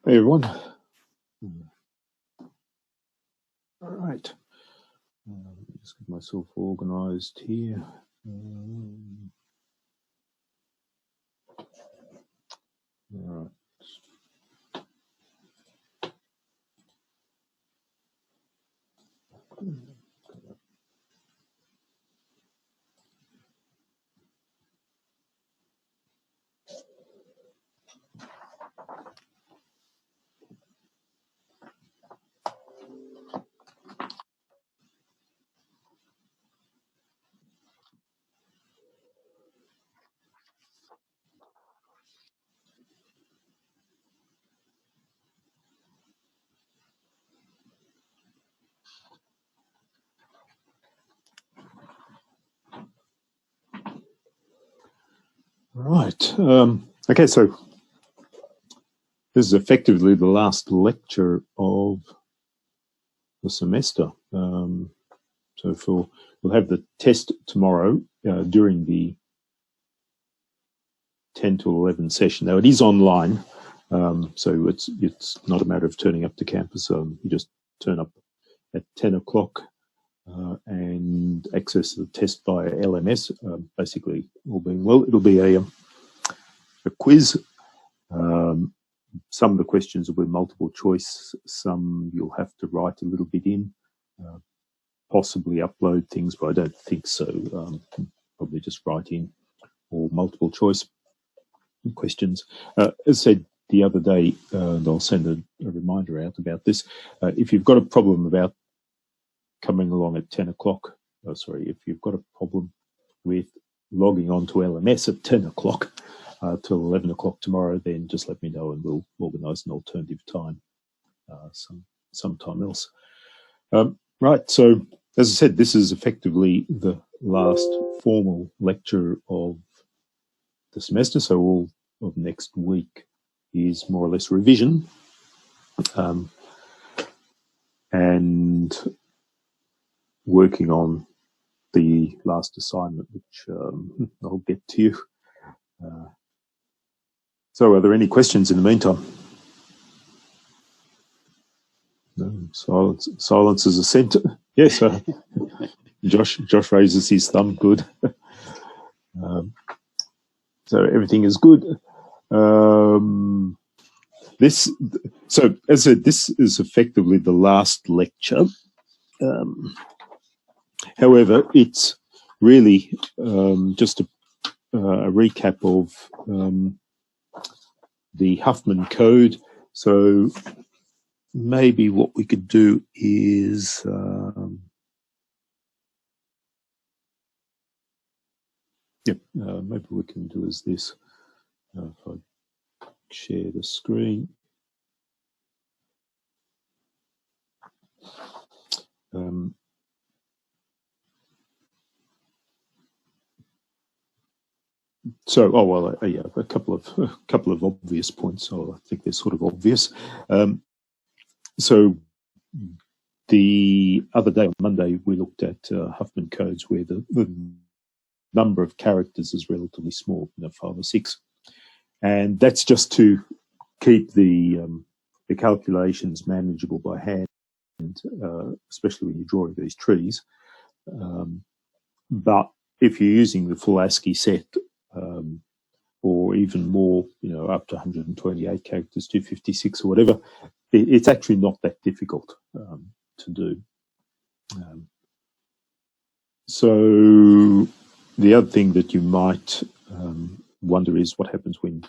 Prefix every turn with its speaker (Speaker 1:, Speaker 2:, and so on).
Speaker 1: Hey everyone. All right. Just get myself organized here. All right. Right. Okay, so this is effectively the last lecture of the semester. So we'll have the test tomorrow during the 10 to 11 session. Now it is online, so it's not a matter of turning up to campus. You just turn up at 10 o'clock and access the test via LMS. Basically, all being well, it'll be a quiz. Some of the questions will be multiple choice. Some you'll have to write a little bit in, possibly upload things, but I don't think so. Probably just write in or multiple choice questions. As I said the other day, and I'll send a reminder out about this. If you've got a problem about coming along at 10 o'clock, if you've got a problem with logging on to LMS at 10 o'clock till 11 o'clock tomorrow, then just let me know and we'll organise an alternative time sometime else. Right, so as I said, this is effectively the last formal lecture of the semester, so all of next week is more or less revision. And working on the last assignment, which I'll get to you. So are there any questions in the meantime? No, silence is assent. Yes, Josh raises his thumb, good. So everything is good. So as I said, this is effectively the last lecture. However, it's really just a recap of the Huffman code. So maybe what we could do is maybe we can do is this. If I share the screen. A couple of obvious points. I think they're sort of obvious. So the other day, on Monday, we looked at Huffman codes where the number of characters is relatively small, 5 or 6, and that's just to keep the calculations manageable by hand, especially when you're drawing these trees. But if you're using the full ASCII set, or even more, up to 128 characters, 256 or whatever, it's actually not that difficult to do. So the other thing that you might wonder is what happens when